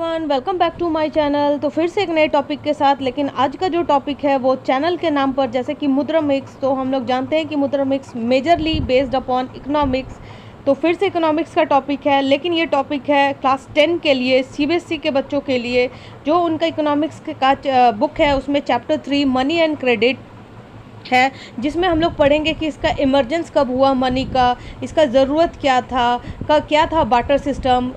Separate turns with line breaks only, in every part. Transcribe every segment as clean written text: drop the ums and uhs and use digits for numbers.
Everyone, welcome back to my channel. तो फिर से एक नए टॉपिक के साथ, लेकिन आज का जो टॉपिक है वो चैनल के नाम पर जैसे कि मुद्रा मिक्स। तो हम लोग जानते हैं कि मुद्रा mix majorly based upon economics. तो फिर से इकोनॉमिक्स का टॉपिक है, लेकिन ये टॉपिक है क्लास 10 के लिए, सीबीएसई के बच्चों के लिए। जो उनका इकोनॉमिक्स का बुक है उसमें चैप्टर 3 मनी एंड क्रेडिट है, जिसमें हम लोग पढ़ेंगे कि इसका इमरजेंस कब हुआ मनी का, इसका ज़रूरत क्या था बाटर सिस्टम,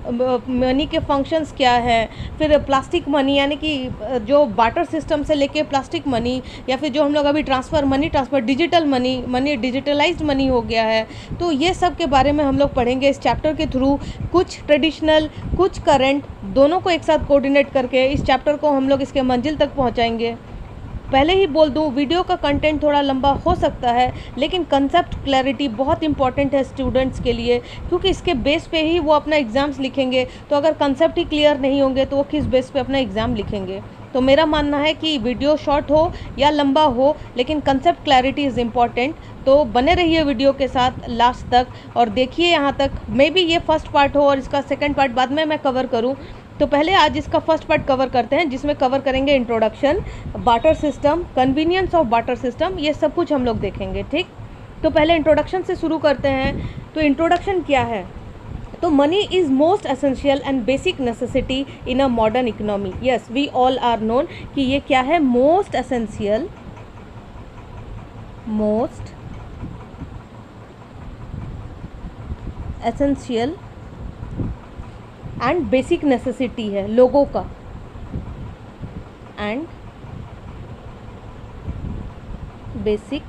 मनी के फंक्शंस क्या है, फिर प्लास्टिक मनी यानी कि जो बाटर सिस्टम से लेके प्लास्टिक मनी, या फिर जो हम लोग अभी money transfer digital money digitalised money हो गया है। तो ये सब के बारे में हम लोग पढ़ेंगे इस चैप्टर के थ्रू। कुछ ट्रेडिशनल, कुछ करंट, दोनों को एक साथ कोऑर्डिनेट करके इस चैप्टर को हम लोग इसके मंजिल तक पहुँचाएंगे। पहले ही बोल दूं, वीडियो का कंटेंट थोड़ा लंबा हो सकता है, लेकिन कंसेप्ट क्लैरिटी बहुत इंपॉर्टेंट है स्टूडेंट्स के लिए, क्योंकि इसके बेस पे ही वो अपना एग्ज़ाम्स लिखेंगे। तो अगर कंसेप्ट ही क्लियर नहीं होंगे तो वो किस बेस पे अपना एग्ज़ाम लिखेंगे। तो मेरा मानना है कि वीडियो शॉर्ट हो या लंबा हो, लेकिन कंसेप्ट क्लैरिटी इज़ इम्पॉर्टेंट। तो बने रहिए वीडियो के साथ लास्ट तक और देखिए यहाँ तक। मे बी ये फर्स्ट पार्ट हो और इसका सेकंड पार्ट बाद में मैं कवर करूँ। तो पहले आज इसका फर्स्ट पार्ट कवर करते हैं, जिसमें कवर करेंगे introduction, barter system, convenience of barter system, ये सब कुछ हम लोग देखेंगे। ठीक, तो पहले इंट्रोडक्शन से शुरू करते हैं। तो इंट्रोडक्शन क्या है? तो money is most essential and basic necessity in a modern economy. Yes, we all are known कि ये क्या है, most essential and basic necessity है लोगों का, एंड बेसिक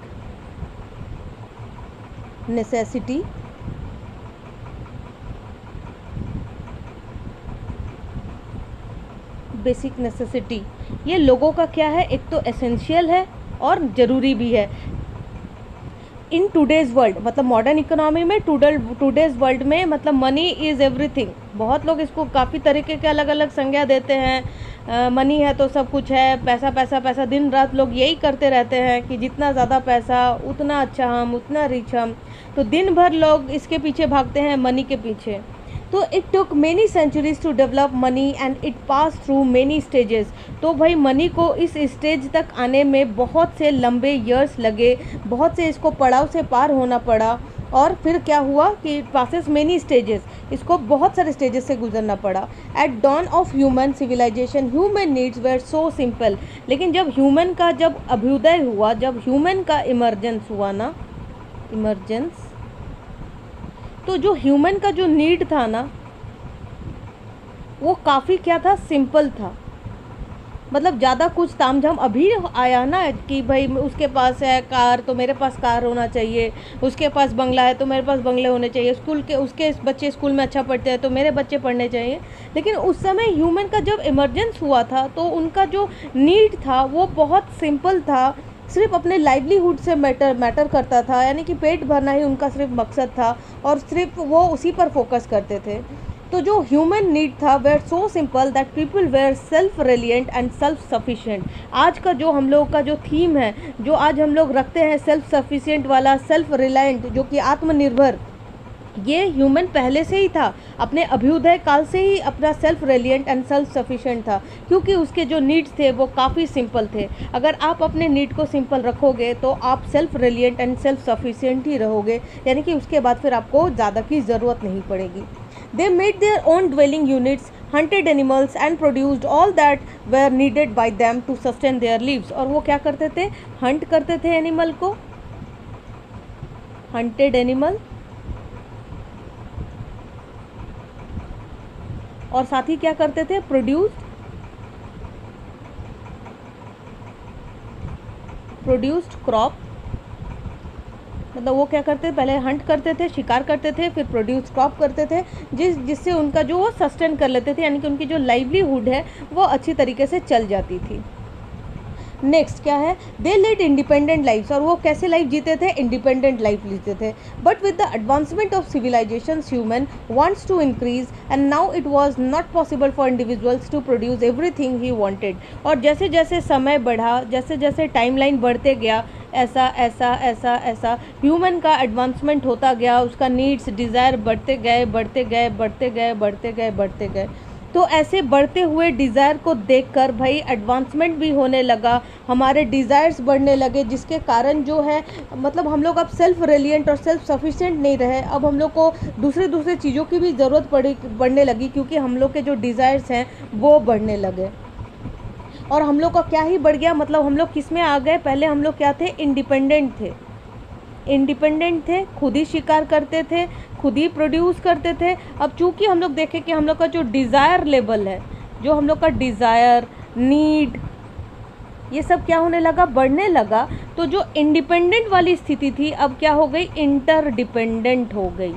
नेसेसिटी ये लोगों का क्या है, एक तो एसेंशियल है और ज़रूरी भी है। इन टूडेज़ वर्ल्ड, मतलब मॉडर्न इकोनॉमी में, टूडेज़ वर्ल्ड में, मतलब मनी इज़ एवरीथिंग। बहुत लोग इसको काफ़ी तरीके के अलग अलग संज्ञा देते हैं। मनी है तो सब कुछ है, पैसा पैसा पैसा, दिन रात लोग यही करते रहते हैं कि जितना ज़्यादा पैसा उतना अच्छा हम, उतना रिच हम। तो दिन भर लोग इसके पीछे भागते हैं, मनी के पीछे। तो it took many centuries to develop money and it pass through many stages. तो भाई मनी को इस स्टेज तक आने में बहुत से लंबे ईयर्स लगे, बहुत से इसको पड़ाव से पार होना पड़ा। और फिर क्या हुआ कि इट पासेस मेनी स्टेजेस, इसको बहुत सारे स्टेजेस से गुजरना पड़ा। At dawn of human civilization human needs were so simple. लेकिन जब ह्यूमन का जब अभ्युदय हुआ, जब ह्यूमन का इमरजेंस हुआ ना, तो जो ह्यूमन का जो नीड था ना, वो काफ़ी क्या था, सिंपल था। मतलब ज़्यादा कुछ तामझाम अभी आया ना कि भाई उसके पास है कार तो मेरे पास कार होना चाहिए, उसके पास बंगला है तो मेरे पास बंगले होने चाहिए, उसके बच्चे स्कूल में अच्छा पढ़ते हैं तो मेरे बच्चे पढ़ने चाहिए। लेकिन उस समय ह्यूमन का जब इमरजेंस हुआ था तो उनका जो नीड था वो बहुत सिंपल था। सिर्फ अपने लाइवलीहुड से मैटर करता था, यानी कि पेट भरना ही उनका सिर्फ मकसद था और सिर्फ वो उसी पर फोकस करते थे। तो जो ह्यूमन नीड था were so simple that people were self reliant and self sufficient. आज का जो हम लोग का जो थीम है, जो आज हम लोग रखते हैं सेल्फ सफिशिएंट वाला, सेल्फ रिलायंट, जो कि आत्मनिर्भर, ये ह्यूमन पहले से ही था, अपने अभ्युदय काल से ही अपना self reliant and self sufficient था, क्योंकि उसके जो नीड्स थे वो काफ़ी सिंपल थे। अगर आप अपने नीड को सिंपल रखोगे तो आप self reliant and self sufficient ही रहोगे, यानी कि उसके बाद फिर आपको ज़्यादा की ज़रूरत नहीं पड़ेगी। They made their own dwelling units, hunted animals and produced all that were needed by them to sustain their lives। और वो क्या करते थे, हंट करते थे एनिमल को, हंटेड एनिमल, और साथ ही क्या करते थे, प्रोड्यूस्ड क्रॉप। मतलब वो क्या करते थे, पहले हंट करते थे, शिकार करते थे, फिर प्रोड्यूस क्रॉप करते थे, जिससे उनका जो वो सस्टेन कर लेते थे, यानी कि उनकी जो लाइवलीहुड है वो अच्छी तरीके से चल जाती थी। नेक्स्ट क्या है, दे लेड इंडिपेंडेंट लाइफ्स। और वो कैसे लाइफ जीते थे, इंडिपेंडेंट लाइफ जीते थे। But with the advancement of civilization human wants to increase and now it was not possible for individuals to produce everything he wanted. और जैसे जैसे समय बढ़ा, जैसे जैसे टाइमलाइन बढ़ते गया, ऐसा ऐसा ऐसा ऐसा ह्यूमन का एडवांसमेंट होता गया, उसका नीड्स डिज़ायर बढ़ते गए, बढ़ते गए, बढ़ते गए, बढ़ते गए, बढ़ते गए। तो ऐसे बढ़ते हुए डिज़ायर को देखकर भाई एडवांसमेंट भी होने लगा, हमारे डिज़ायर्स बढ़ने लगे, जिसके कारण जो है मतलब हम लोग अब सेल्फ रिलिएंट और सेल्फ सफिशिएंट नहीं रहे। अब हम लोग को दूसरे चीज़ों की भी ज़रूरत बढ़ने लगी, क्योंकि हम लोग के जो डिज़ायर्स हैं वो बढ़ने लगे। और हम लोग का क्या ही बढ़ गया, मतलब हम लोग किस में आ गए, पहले हम लोग क्या थे, इंडिपेंडेंट थे, खुद ही शिकार करते थे, खुद ही प्रोड्यूस करते थे। अब चूंकि हम लोग देखें कि हम लोग का जो डिज़ायर लेवल है, जो हम लोग का डिज़ायर, नीड, ये सब क्या होने लगा, बढ़ने लगा। तो जो इंडिपेंडेंट वाली स्थिति थी अब क्या हो गई, इंटरडिपेंडेंट हो गई।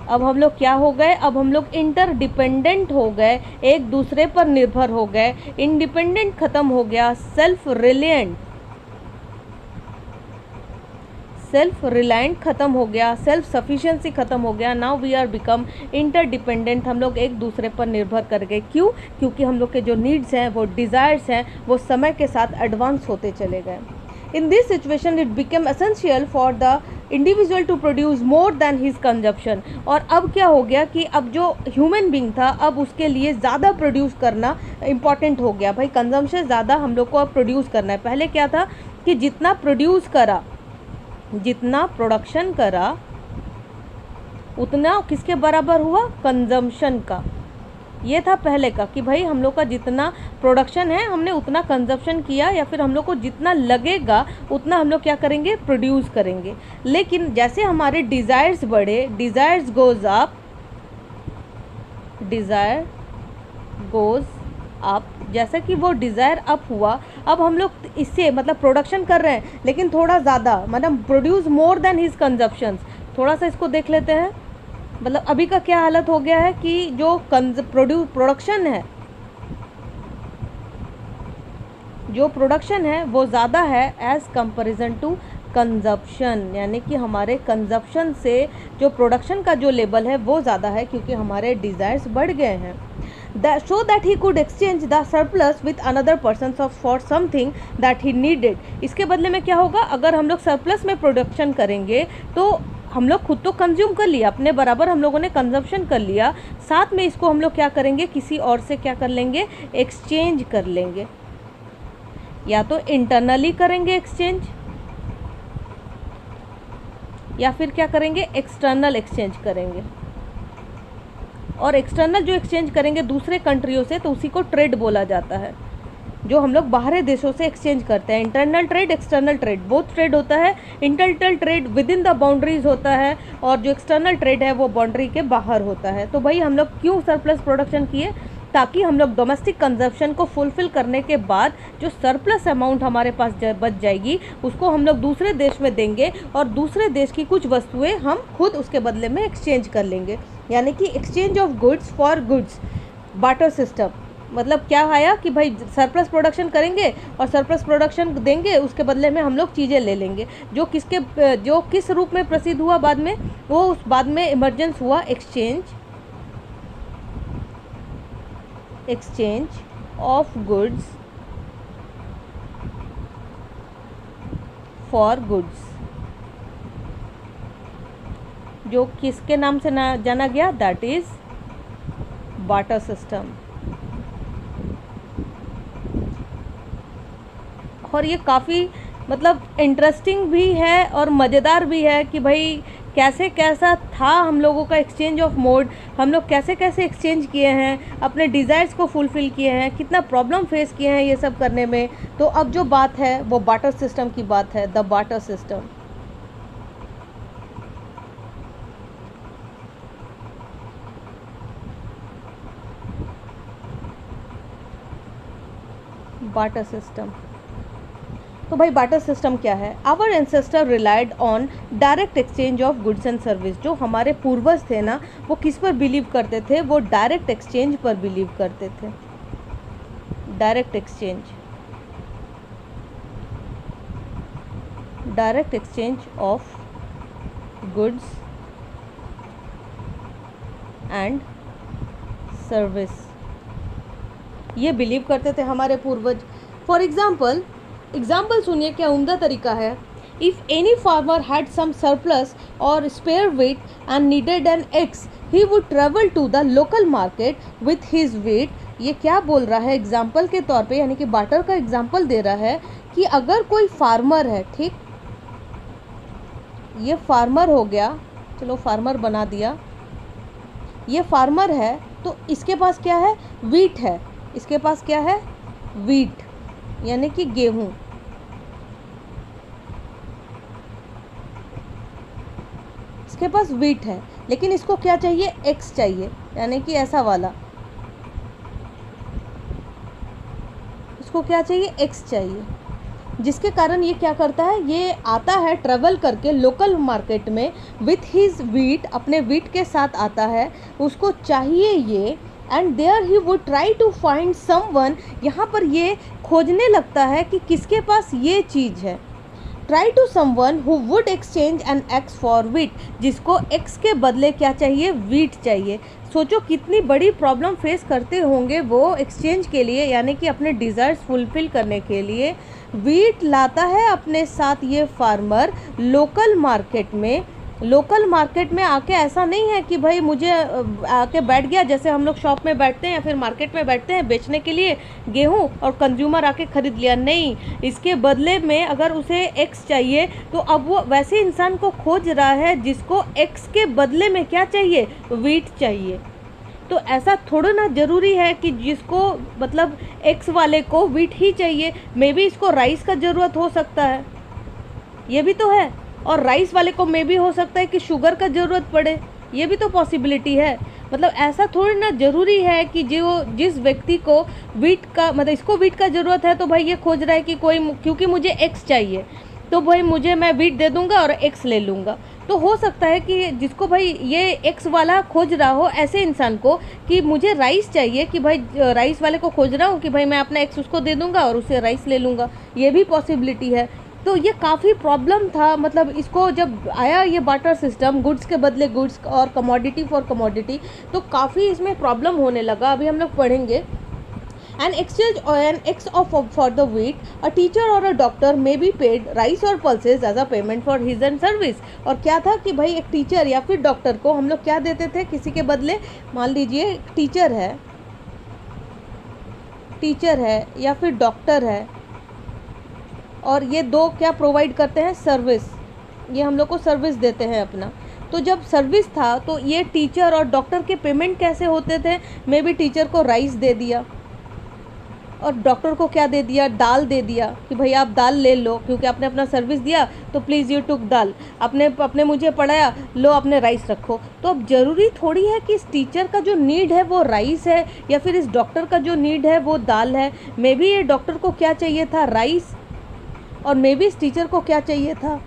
अब हम लोग क्या हो गए, अब हम लोग इंटरडिपेंडेंट हो गए, एक दूसरे पर निर्भर हो गए। इंडिपेंडेंट खत्म हो गया, सेल्फ रिलायंट खत्म हो गया, सेल्फ सफिशिएंसी खत्म हो गया। Now we are become interdependent, हम लोग एक दूसरे पर निर्भर कर गए। क्यों? क्योंकि हम लोग के जो नीड्स हैं, वो डिज़ायर्स हैं, वो समय के साथ एडवांस होते चले गए। In this situation it became essential for the individual to produce more than his consumption. और अब क्या हो गया कि अब जो ह्यूमन बींग था, अब उसके लिए ज़्यादा प्रोड्यूस करना इम्पॉर्टेंट हो गया। भाई कंजम्पशन ज़्यादा हम लोग को अब प्रोड्यूस करना है। पहले क्या था कि जितना प्रोड्यूस करा, जितना प्रोडक्शन करा, उतना किसके बराबर हुआ, कंजम्पशन का। ये था पहले का कि भाई हम लोग का जितना प्रोडक्शन है हमने उतना कंजप्शन किया, या फिर हम लोग को जितना लगेगा उतना हम लोग क्या करेंगे, प्रोड्यूस करेंगे। लेकिन जैसे हमारे डिज़ायर्स बढ़े, डिज़ायर गोज़ अप, जैसा कि वो डिज़ायर अप हुआ, अब हम लोग इससे मतलब प्रोडक्शन कर रहे हैं लेकिन थोड़ा ज़्यादा, मतलब produce more than his consumptions. थोड़ा सा इसको देख लेते हैं। मतलब अभी का क्या हालत हो गया है कि जो प्रोडक्शन है, जो प्रोडक्शन है वो ज़्यादा है एज़ कंपैरिजन टू कंजप्शन, यानी कि हमारे कंजप्शन से जो प्रोडक्शन का जो लेवल है वो ज़्यादा है, क्योंकि हमारे डिज़ायर्स बढ़ गए हैं। So that he could exchange the surplus with another person for something that he needed. इसके बदले में क्या होगा, अगर हम लोग सरप्लस में प्रोडक्शन करेंगे तो हम लोग खुद तो कंज्यूम कर लिया, अपने बराबर हम लोगों ने कंजप्शन कर लिया, साथ में इसको हम लोग क्या करेंगे, किसी और से क्या कर लेंगे, एक्सचेंज कर लेंगे। या तो इंटरनली करेंगे एक्सचेंज, या फिर क्या करेंगे, एक्सटर्नल एक्सचेंज करेंगे। और एक्सटर्नल जो एक्सचेंज करेंगे दूसरे कंट्रियों से, तो उसी को ट्रेड बोला जाता है, जो हम लोग बाहरी देशों से एक्सचेंज करते हैं। Internal trade, external trade, both trade होता है। Internal trade with in the boundaries होता है, और जो एक्सटर्नल ट्रेड है वो बाउंड्री के बाहर होता है। तो भाई हम लोग क्यों सरप्लस प्रोडक्शन किए, ताकि हम लोग डोमेस्टिक कंजप्शन को फुलफ़िल करने के बाद जो सरप्लस अमाउंट हमारे पास बच जाएगी उसको हम लोग दूसरे देश में देंगे, और दूसरे देश की कुछ वस्तुएं हम खुद उसके बदले में एक्सचेंज कर लेंगे। यानी कि exchange of goods for goods, barter system. मतलब क्या आया कि भाई सरप्लस प्रोडक्शन करेंगे और सरप्लस प्रोडक्शन देंगे, उसके बदले में हम लोग चीज़ें ले लेंगे। जो किस रूप में प्रसिद्ध हुआ बाद में, वो उस बाद में इमर्जेंस हुआ exchange of goods for goods, जो किसके नाम से जाना गया, दैट इज बार्टर सिस्टम। और ये काफ़ी मतलब इंटरेस्टिंग भी है और मज़ेदार भी है कि भाई कैसा था हम लोगों का एक्सचेंज ऑफ मोड, हम लोग कैसे एक्सचेंज किए हैं, अपने डिज़ायर्स को फुलफ़िल किए हैं, कितना प्रॉब्लम फेस किए हैं ये सब करने में। तो अब जो बात है वो बार्टर सिस्टम की बात है, the barter system. Barter system, तो भाई बार्टर सिस्टम क्या है? Our ancestor relied on direct exchange of goods and service. जो हमारे पूर्वज थे ना, वो किस पर बिलीव करते थे? वो डायरेक्ट एक्सचेंज पर बिलीव करते थे। Direct exchange of goods and service, ये बिलीव करते थे हमारे पूर्वज। फॉर एग्जाम्पल सुनिए क्या उम्दा तरीका है। If any farmer had some surplus or spare wheat and needed an eggs, he would travel to the local market with his wheat. ये क्या बोल रहा है एग्जाम्पल के तौर पे, यानी कि बाटर का एग्जाम्पल दे रहा है कि अगर कोई फार्मर है, ठीक, ये फार्मर हो गया, चलो फार्मर बना दिया, ये फार्मर है तो इसके पास क्या है, वीट है, इसके पास क्या है, वीट यानी कि गेहूं। इसके पास वीट है, लेकिन इसको क्या चाहिए, एक्स चाहिए, यानी कि ऐसा वाला, इसको क्या चाहिए, एक्स चाहिए, जिसके कारण ये क्या करता है, ये आता है ट्रेवल करके लोकल मार्केट में विथ हिज वीट, अपने वीट के साथ आता है, उसको चाहिए ये, and there he would try to find someone, यहाँ पर ये खोजने लगता है कि किसके पास ये चीज़ है, try to someone who would exchange an axe for wheat, जिसको एक्स के बदले क्या चाहिए, वीट चाहिए। सोचो कितनी बड़ी प्रॉब्लम फेस करते होंगे वो एक्सचेंज के लिए, यानी कि अपने डिज़ायर्स फुलफ़िल करने के लिए वीट लाता है अपने साथ ये फार्मर लोकल मार्केट में। लोकल मार्केट में आके ऐसा नहीं है कि भाई मुझे आके बैठ गया, जैसे हम लोग शॉप में बैठते हैं या फिर मार्केट में बैठते हैं बेचने के लिए गेहूं और कंज्यूमर आके ख़रीद लिया, नहीं, इसके बदले में अगर उसे एक्स चाहिए तो अब वो वैसे इंसान को खोज रहा है जिसको एक्स के बदले में क्या चाहिए, वीट चाहिए। तो ऐसा थोड़ा ना ज़रूरी है कि जिसको मतलब एक्स वाले को वीट ही चाहिए, मे बी इसको राइस का ज़रूरत हो सकता है, ये भी तो है, और राइस वाले को मे भी हो सकता है कि शुगर का ज़रूरत पड़े, ये भी तो पॉसिबिलिटी है। मतलब ऐसा थोड़ी ना ज़रूरी है कि जो जिस व्यक्ति को वीट का मतलब इसको वीट का ज़रूरत है तो भाई ये खोज रहा है कि कोई, क्योंकि मुझे एक्स चाहिए तो भाई मुझे मैं वीट दे दूंगा और एक्स ले लूँगा। तो हो सकता है कि जिसको भाई ये एक्स वाला खोज रहा हो ऐसे इंसान को कि मुझे राइस चाहिए, कि भाई राइस वाले को खोज रहा हूँ कि भाई मैं अपना एक्स उसको दे दूंगा और उसे राइस ले लूँगा, ये भी पॉसिबिलिटी है। तो ये काफ़ी प्रॉब्लम था, मतलब इसको जब आया ये बार्टर सिस्टम, गुड्स के बदले गुड्स और कमोडिटी फॉर कमोडिटी, तो काफ़ी इसमें प्रॉब्लम होने लगा। अभी हम लोग पढ़ेंगे An exchange or an X of for the wheat, a teacher or a doctor may be paid rice or pulses as a payment for his and service। और क्या था कि भाई एक टीचर या फिर डॉक्टर को हम लोग क्या देते थे किसी के बदले, मान लीजिए टीचर है या फिर डॉक्टर है, और ये दो क्या प्रोवाइड करते हैं, सर्विस, ये हम लोग को सर्विस देते हैं अपना। तो जब सर्विस था तो ये टीचर और डॉक्टर के पेमेंट कैसे होते थे, मे बी टीचर को राइस दे दिया और डॉक्टर को क्या दे दिया, दाल दे दिया कि भाई आप दाल ले लो, क्योंकि आपने अपना सर्विस दिया तो प्लीज़ यू टुक दाल, अपने मुझे पढ़ाया, लो अपने राइस रखो। तो अब ज़रूरी थोड़ी है कि इस टीचर का जो नीड है वो राइस है या फिर इस डॉक्टर का जो नीड है वो दाल है। मे बी ये डॉक्टर को क्या चाहिए था, राइस, और मे बी इस टीचर को क्या चाहिए था,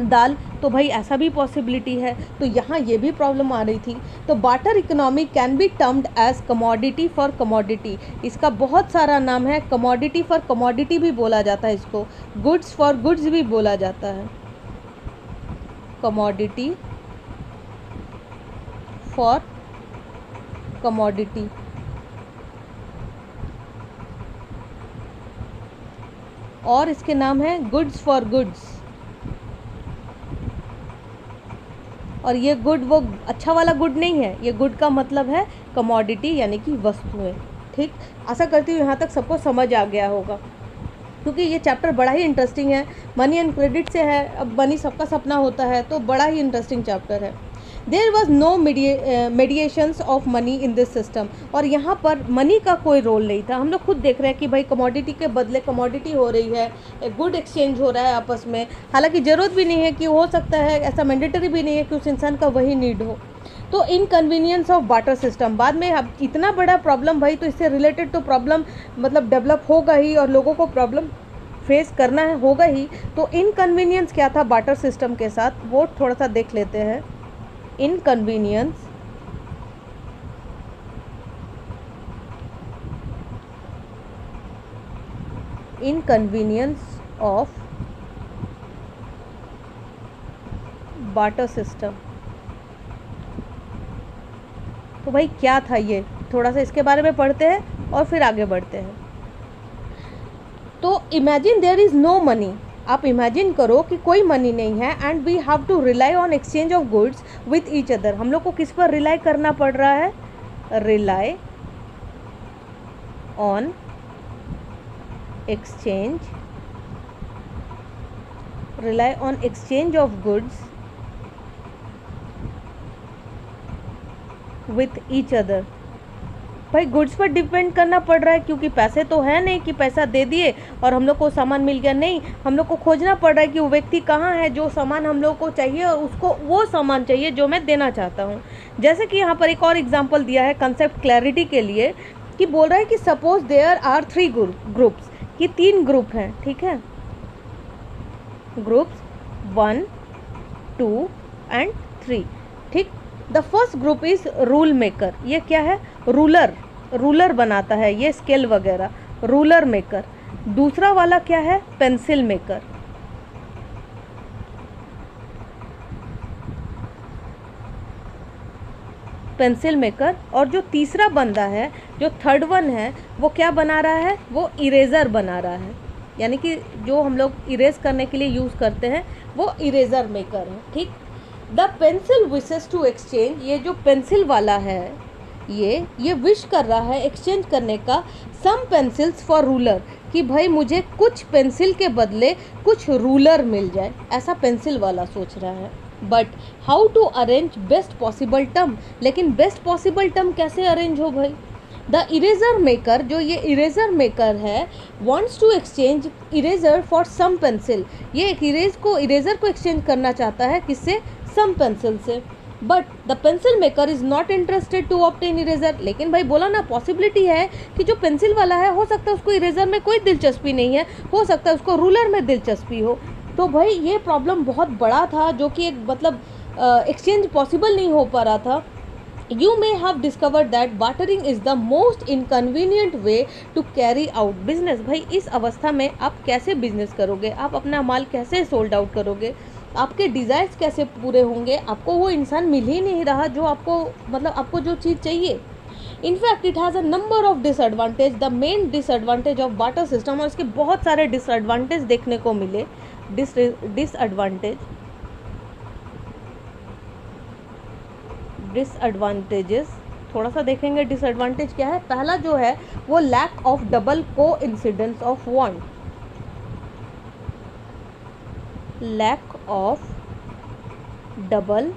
दाल। तो भाई ऐसा भी पॉसिबिलिटी है, तो यहाँ ये भी प्रॉब्लम आ रही थी। तो barter economy can be termed as commodity for commodity, इसका बहुत सारा नाम है, कमोडिटी फॉर कमोडिटी भी बोला जाता है इसको, गुड्स फॉर गुड्स भी बोला जाता है, कमोडिटी फॉर कमोडिटी। और इसके नाम है गुड्स फॉर गुड्स, और ये गुड वो अच्छा वाला गुड नहीं है, ये गुड का मतलब है कमोडिटी यानी कि वस्तुएं। ठीक, आशा करती हूँ यहाँ तक सबको समझ आ गया होगा, क्योंकि ये चैप्टर बड़ा ही इंटरेस्टिंग है, मनी एंड क्रेडिट से है, अब मनी सबका सपना होता है, तो बड़ा ही इंटरेस्टिंग चैप्टर है। There was no mediations of money in this system, और यहाँ पर मनी का कोई रोल नहीं था। हम लोग खुद देख रहे हैं कि भाई कमोडिटी के बदले कमोडिटी हो रही है, एक गुड एक्सचेंज हो रहा है आपस में, हालांकि ज़रूरत भी नहीं है कि हो सकता है, ऐसा मैंडेटरी भी नहीं है कि उस इंसान का वही नीड हो। तो इनकन्वीनियंस ऑफ बार्टर सिस्टम, बाद में अब इतना बड़ा प्रॉब्लम भाई, तो इससे रिलेटेड तो प्रॉब्लम मतलब डेवलप होगा ही और लोगों को प्रॉब्लम फेस करना है होगा ही। तो इनकन्वीनियंस क्या था बार्टर सिस्टम के साथ, वो थोड़ा सा देख लेते हैं। Inconvenience of barter system. तो भाई क्या था ये, थोड़ा सा इसके बारे में पढ़ते हैं और फिर आगे बढ़ते हैं। तो imagine there is no money, आप इमेजिन करो कि कोई मनी नहीं है and we have to rely on exchange of goods with each other. हम लोग को किस पर रिलाई करना पड़ रहा है? Rely on exchange, rely on exchange of goods with each other. भाई गुड्स पर डिपेंड करना पड़ रहा है क्योंकि पैसे तो है नहीं कि पैसा दे दिए और हम लोग को सामान मिल गया। नहीं, हम लोग को खोजना पड़ रहा है कि वो व्यक्ति कहाँ है जो सामान हम लोग को चाहिए और उसको वो सामान चाहिए जो मैं देना चाहता हूँ। जैसे कि यहाँ पर एक और एग्जांपल दिया है कंसेप्ट क्लैरिटी के लिए कि बोल रहा है कि सपोज देयर आर 3 ग्रुप्स, कि 3 ग्रुप हैं, ठीक है, ग्रुप्स 1, 2 एंड 3, ठीक। The first group is rule maker, ये क्या है? रूलर बनाता है, ये स्केल वगैरह, रूलर मेकर। दूसरा वाला क्या है? Pencil maker. Pencil maker. और जो तीसरा बंदा है, जो थर्ड वन है, वो क्या बना रहा है? वो इरेजर बना रहा है, यानी कि जो हम लोग इरेज करने के लिए यूज़ करते हैं वो इरेजर मेकर है, ठीक। The pencil wishes to exchange, ये जो पेंसिल वाला है ये विश कर रहा है एक्सचेंज करने का सम पेंसिल्स फॉर रूलर, कि भाई मुझे कुछ पेंसिल के बदले कुछ रूलर मिल जाए, ऐसा पेंसिल वाला सोच रहा है। But how to arrange best possible term, लेकिन बेस्ट पॉसिबल टर्म कैसे अरेंज हो भाई? द इरेजर मेकर, जो ये इरेजर मेकर है, wants to exchange eraser for some pencil, ये एक इरेजर को एक्सचेंज करना चाहता है, किससे? सम पेंसिल से। But the pencil maker is not interested to obtain eraser, लेकिन भाई बोला ना पॉसिबिलिटी है कि जो पेंसिल वाला है हो सकता है उसको इरेजर में कोई दिलचस्पी नहीं है, हो सकता है उसको रूलर में दिलचस्पी हो। तो भाई ये प्रॉब्लम बहुत बड़ा था, जो कि एक मतलब एक्सचेंज पॉसिबल नहीं हो पा रहा था। You may have discovered that bartering is the most inconvenient way to carry out business। भाई इस अवस्था में आप कैसे बिजनेस करोगे? आप अपना माल कैसे सोल्ड आउट करोगे? आपके डिज़ायर्स कैसे पूरे होंगे? आपको वो इंसान मिल ही नहीं रहा जो आपको मतलब आपको जो चीज़ चाहिए। In fact it has a number of disadvantage. The main disadvantage of barter system, और इसके बहुत सारे डिसएडवांटेज देखने को मिले। डिसएडवांटेजेस थोड़ा सा देखेंगे। डिसएडवांटेज क्या है? पहला जो है वो lack of double coincidence of want, lack of double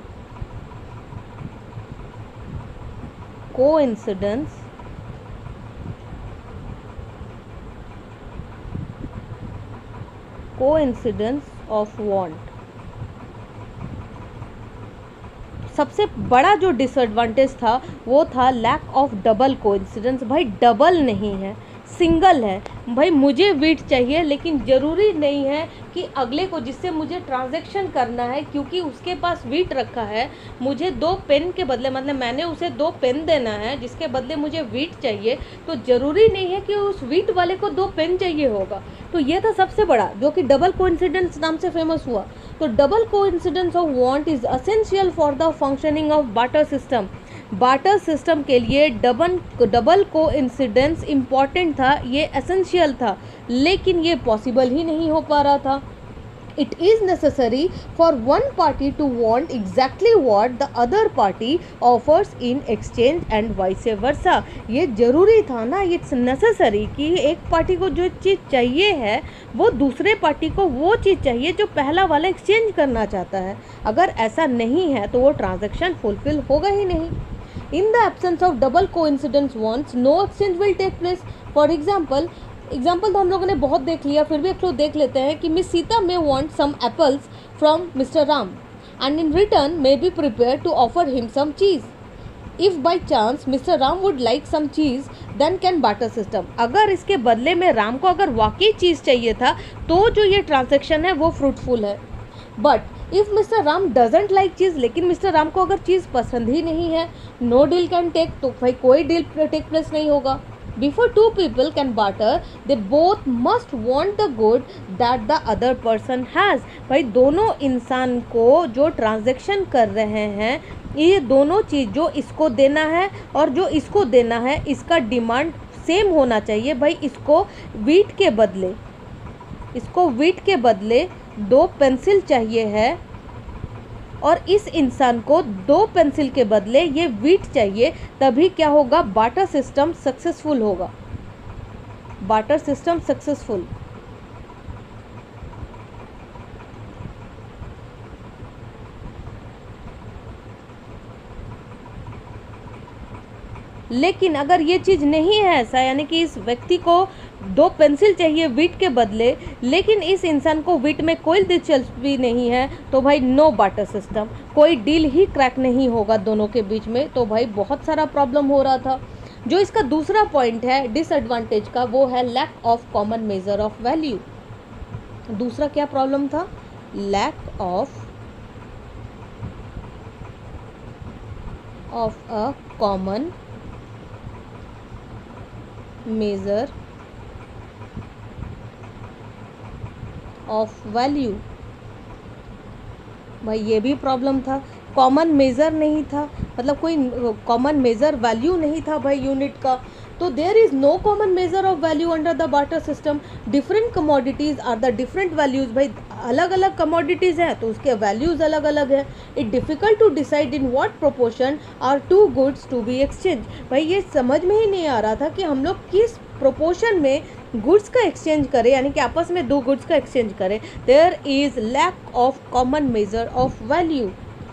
coincidence of want. सबसे बड़ा जो डिसएडवांटेज था वो था लैक ऑफ डबल कोइंसिडेंस। भाई डबल नहीं है, सिंगल है। भाई मुझे वीट चाहिए, लेकिन ज़रूरी नहीं है कि अगले को जिससे मुझे ट्रांजैक्शन करना है, क्योंकि उसके पास वीट रखा है, मुझे 2 पेन के बदले, मतलब मैंने उसे 2 पेन देना है जिसके बदले मुझे वीट चाहिए, तो ज़रूरी नहीं है कि उस वीट वाले को 2 पेन चाहिए होगा। तो ये था सबसे बड़ा, जो कि डबल कोइंसिडेंस नाम से फेमस हुआ। तो double coincidence of want is essential for the functioning of barter system. Barter system के लिए डबल कोइंसिडेंस इम्पॉर्टेंट था, ये एसेंशियल था, लेकिन ये पॉसिबल ही नहीं हो पा रहा था। It is necessary for one party to want exactly what the other party offers in exchange and vice versa। ये ज़रूरी था ना, इट्स नेसेसरी कि एक पार्टी को जो चीज़ चाहिए है वो दूसरे पार्टी को वो चीज़ चाहिए जो पहला वाला एक्सचेंज करना चाहता है। अगर ऐसा नहीं है तो वो ट्रांजैक्शन फुलफिल होगा ही नहीं। In the absence of double coincidence wants, no exchange will take place। For example तो हम लोगों ने बहुत देख लिया, फिर भी एक तो देख लेते हैं कि miss Sita may want some apples from mister Ram and in return may be prepare to offer him some cheese. If by chance mister Ram would like some cheese then can barter system. अगर इसके बदले में राम को अगर वाकई चीज़ चाहिए था तो जो ये ट्रांजेक्शन है वो फ्रूटफुल है। But if mister Ram doesn't like cheese, लेकिन मिस्टर राम को अगर चीज़ पसंद ही नहीं है, नो डील कैन टेक, तो भाई कोई डील टेक प्लेस नहीं होगा। Before 2 people can barter, they both must want the good that the other person has। भाई दोनों इंसान को जो ट्रांजैक्शन कर रहे हैं, ये दोनों चीज़ जो इसको देना है और जो इसको देना है, इसका डिमांड सेम होना चाहिए। भाई इसको वीट के बदले इसको वीट के बदले 2 पेंसिल चाहिए है और इस इंसान को 2 पेंसिल के बदले ये वीट चाहिए, तभी क्या होगा, बार्टर सिस्टम सक्सेसफुल होगा, बार्टर सिस्टम सक्सेसफुल। लेकिन अगर ये चीज़ नहीं है ऐसा, यानी कि इस व्यक्ति को 2 पेंसिल चाहिए वीट के बदले, लेकिन इस इंसान को वीट में कोई दिलचस्पी नहीं है, तो भाई नो बार्टर सिस्टम, कोई डील ही क्रैक नहीं होगा दोनों के बीच में। तो भाई बहुत सारा प्रॉब्लम हो रहा था। जो इसका दूसरा पॉइंट है डिसएडवांटेज का, वो है lack of common measure of value. दूसरा क्या प्रॉब्लम था, lack of a common measure of value. भाई ये भी प्रॉब्लम था, कॉमन मेज़र नहीं था, मतलब कोई कॉमन मेज़र वैल्यू नहीं था भाई यूनिट का। तो there is no common measure of value under the barter system. Different commodities are the different values. भाई अलग अलग कमोडिटीज़ हैं तो उसके वैल्यूज़ अलग अलग हैं। It difficult to decide in what proportion are to goods to be exchange. भाई ये समझ में ही नहीं आ रहा था कि हम लोग किस प्रोपोर्शन में गुड्स का एक्सचेंज करें, यानी कि आपस में 2 गुड्स का एक्सचेंज करें। There is lack of common measure of value.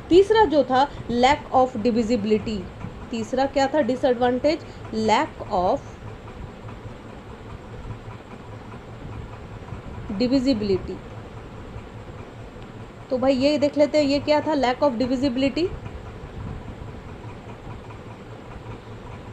तीसरा जो था लैक ऑफ डिविजिबिलिटी। तीसरा क्या था डिसएडवांटेज, लैक ऑफ डिविजिबिलिटी। तो भाई ये देख लेते हैं ये क्या था, lack of divisibility.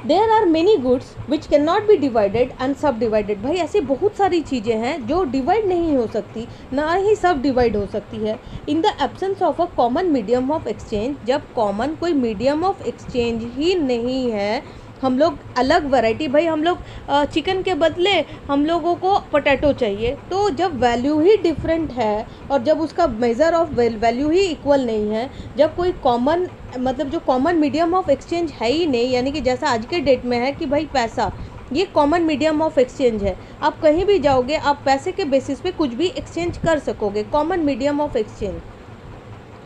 There are many goods which can not be divided and subdivided. भाई ऐसी बहुत सारी चीज़ें हैं जो डिवाइड नहीं हो सकती, ना ही सब डिवाइड हो सकती है। In the absence of a common medium of exchange, जब कॉमन कोई मीडियम ऑफ एक्सचेंज ही नहीं है, हम लोग अलग वैरायटी, भाई हम लोग चिकन के बदले हम लोगों को पोटैटो चाहिए, तो जब वैल्यू ही डिफरेंट है और जब उसका measure of value he equal नहीं है, जब कोई कॉमन मतलब जो कॉमन मीडियम ऑफ एक्सचेंज है ही नहीं, यानी कि जैसा आज के डेट में है कि भाई पैसा ये कॉमन मीडियम ऑफ एक्सचेंज है, आप कहीं भी जाओगे आप पैसे के बेसिस पे कुछ भी एक्सचेंज कर सकोगे, कॉमन मीडियम ऑफ एक्सचेंज।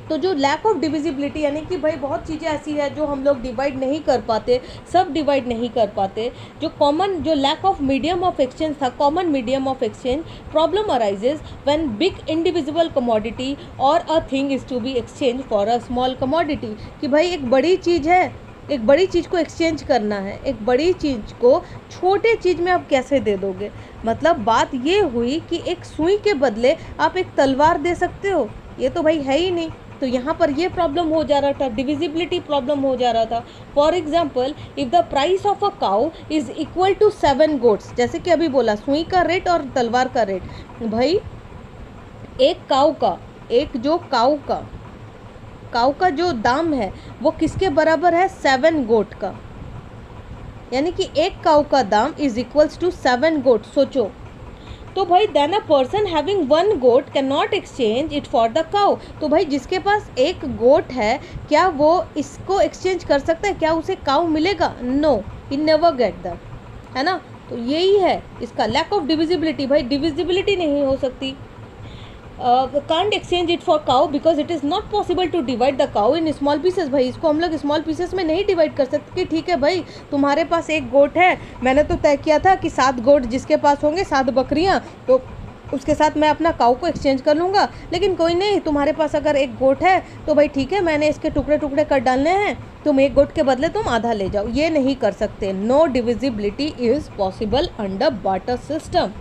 तो जो लैक ऑफ डिविजिबिलिटी, यानी कि भाई बहुत चीज़ें ऐसी है जो हम लोग डिवाइड नहीं कर पाते, सब डिवाइड नहीं कर पाते। जो lack of medium of exchange था, common medium of exchange, problem arises when big indivisible commodity और a thing is to be exchange for a small commodity. कि भाई एक बड़ी चीज़ है, एक बड़ी चीज़ को एक्सचेंज करना है, एक बड़ी चीज़ को छोटे चीज़ में आप कैसे दे दोगे। मतलब बात ये हुई कि एक सुई के बदले आप एक तलवार दे सकते हो, ये तो भाई है ही नहीं। तो यहाँ पर ये प्रॉब्लम हो जा रहा था, डिविजिबिलिटी प्रॉब्लम हो जा रहा था। For example, if the price of a cow is equal to 7 goats, जैसे कि अभी बोला सुई का रेट और तलवार का रेट, भाई एक काउ का, एक जो काउ का जो दाम है वो किसके बराबर है, 7 गोट का, यानी कि एक काउ का दाम इज इक्वल्स टू 7 गोट। सोचो तो भाई then a person having 1 goat can not exchange it for the cow. तो भाई जिसके पास एक गोट है, क्या वो इसको एक्सचेंज कर सकता है, क्या उसे काउ मिलेगा, no, he never get that, है ना। तो यही है इसका लैक ऑफ डिविजिबिलिटी। भाई डिविजिबिलिटी नहीं हो सकती, can't exchange it for cow because it is not possible to divide the cow in small pieces. भाई इसको हम लोग स्मॉल पीसेस में नहीं डिवाइड कर सकते कि ठीक है भाई तुम्हारे पास एक गोट है, मैंने तो तय किया था कि 7 गोट जिसके पास होंगे, 7 बकरियां, तो उसके साथ मैं अपना काउ को एक्सचेंज कर लूँगा। लेकिन कोई नहीं, तुम्हारे पास अगर एक गोट है तो भाई ठीक है, मैंने इसके टुकड़े टुकड़े कर डालने हैं, तुम एक गोट के बदले तुम आधा ले जाओ, ये नहीं कर सकते। No divisibility is possible under barter system.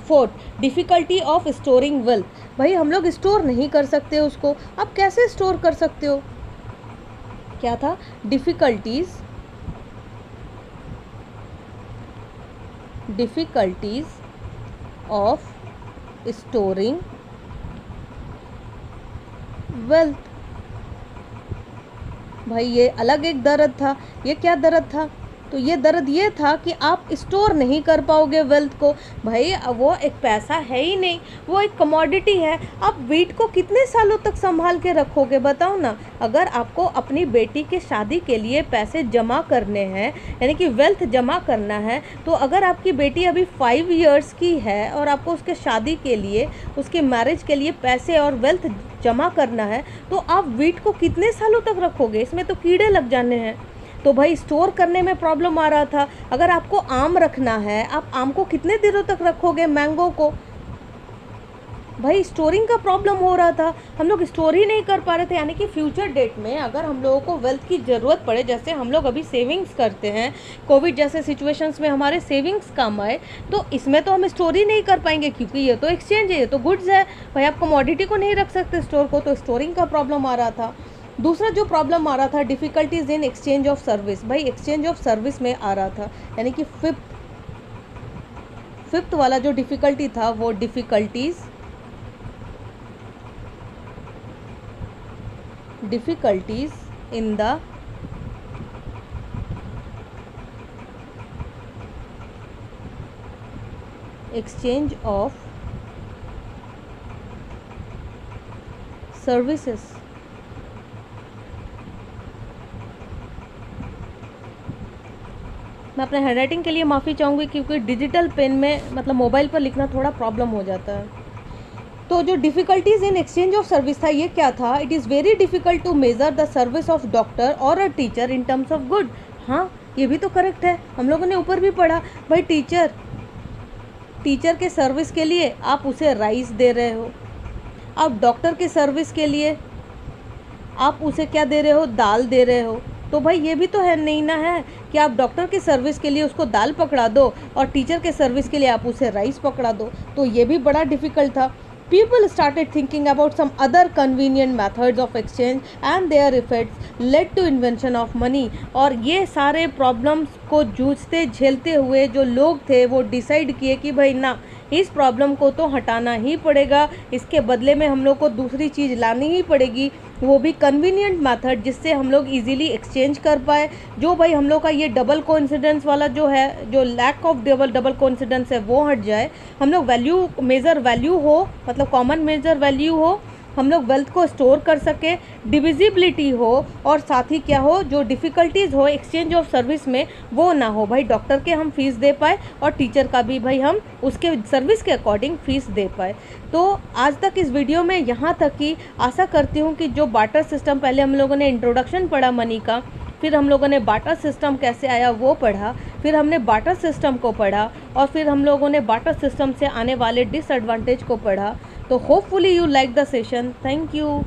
Fourth, difficulty of storing wealth. भाई हम लोग स्टोर नहीं कर सकते उसको, आप कैसे स्टोर कर सकते हो, क्या था, डिफ़िकल्टीज ऑफ स्टोरिंग वेल्थ। भाई ये अलग एक दर्द था, ये क्या दर्द था, तो ये दर्द ये था कि आप स्टोर नहीं कर पाओगे वेल्थ को। भाई वो एक पैसा है ही नहीं, वो एक कमोडिटी है। आप वेट को कितने सालों तक संभाल के रखोगे बताओ ना। अगर आपको अपनी बेटी के शादी के लिए पैसे जमा करने हैं, यानी कि वेल्थ जमा करना है, तो अगर आपकी बेटी अभी 5 इयर्स की है और आपको उसके शादी के लिए, उसके मैरिज के लिए पैसे और वेल्थ जमा करना है, तो आप वेट को कितने सालों तक रखोगे? इसमें तो कीड़े लग जाने हैं। तो भाई स्टोर करने में प्रॉब्लम आ रहा था। अगर आपको आम रखना है, आप आम को कितने दिनों तक रखोगे, मैंगो को? भाई स्टोरिंग का प्रॉब्लम हो रहा था, हम लोग स्टोर ही नहीं कर पा रहे थे। यानी कि फ्यूचर डेट में अगर हम लोगों को वेल्थ की ज़रूरत पड़े, जैसे हम लोग अभी सेविंग्स करते हैं, कोविड जैसे सिचुएशंस में हमारे सेविंग्स काम आए, तो इसमें तो हम स्टोर ही नहीं कर पाएंगे, क्योंकि ये तो एक्सचेंज है, ये तो गुड्स है। भाई आप कमोडिटी को नहीं रख सकते स्टोर को, तो स्टोरिंग का प्रॉब्लम आ रहा था। दूसरा जो प्रॉब्लम आ रहा था, difficulties in exchange of service. भाई एक्सचेंज ऑफ सर्विस में आ रहा था, यानी कि फिफ्थ वाला जो डिफ़िकल्टी था, वो difficulties in the exchange of services। मैं अपने हैंडराइटिंग के लिए माफ़ी चाहूँगी, क्योंकि डिजिटल पेन में मतलब मोबाइल पर लिखना थोड़ा प्रॉब्लम हो जाता है। तो जो difficulties in exchange of service था, ये क्या था? It is very difficult to measure the service of doctor और a teacher in terms of good. हाँ, ये भी तो करेक्ट है, हम लोगों ने ऊपर भी पढ़ा। भाई टीचर के सर्विस के लिए आप उसे राइस दे रहे हो, आप डॉक्टर के सर्विस के लिए आप उसे क्या दे रहे हो? दाल दे रहे हो। तो भाई ये भी तो है नहीं ना है कि आप डॉक्टर की सर्विस के लिए उसको दाल पकड़ा दो और टीचर के सर्विस के लिए आप उसे राइस पकड़ा दो। तो ये भी बड़ा डिफ़िकल्ट था। People started thinking about some other convenient methods of exchange and their effects led to invention of money। और ये सारे प्रॉब्लम्स को जूझते झेलते हुए जो लोग थे, वो डिसाइड किए कि भाई ना, इस प्रॉब्लम को तो हटाना ही पड़ेगा, इसके बदले में हम लोग को दूसरी चीज़ लानी ही पड़ेगी, वो भी कन्वीनियंट मेथड, जिससे हम लोग इजीली एक्सचेंज कर पाए। जो भाई हम लोग का ये डबल कोइंसिडेंस वाला जो है, जो लैक ऑफ डबल कोइंसिडेंस है, वो हट जाए। हम लोग वैल्यू मेजर वैल्यू हो, मतलब कॉमन मेजर वैल्यू हो, हम लोग वेल्थ को स्टोर कर सके, डिविजिबिलिटी हो, और साथ ही क्या हो, जो डिफ़िकल्टीज़ हो एक्सचेंज ऑफ सर्विस में वो ना हो। भाई डॉक्टर के हम फीस दे पाए और टीचर का भी भाई हम उसके सर्विस के अकॉर्डिंग फ़ीस दे पाए। तो आज तक इस वीडियो में यहाँ तक ही। आशा करती हूँ कि जो बार्टर सिस्टम, पहले हम लोगों ने इंट्रोडक्शन पढ़ा मनी का, फिर हम लोगों ने बार्टर सिस्टम कैसे आया वो पढ़ा, फिर हमने बार्टर सिस्टम को पढ़ा, और फिर हम लोगों ने बार्टर सिस्टम से आने वाले डिसएडवांटेज को पढ़ा। तो hopefully you like the session. Thank you.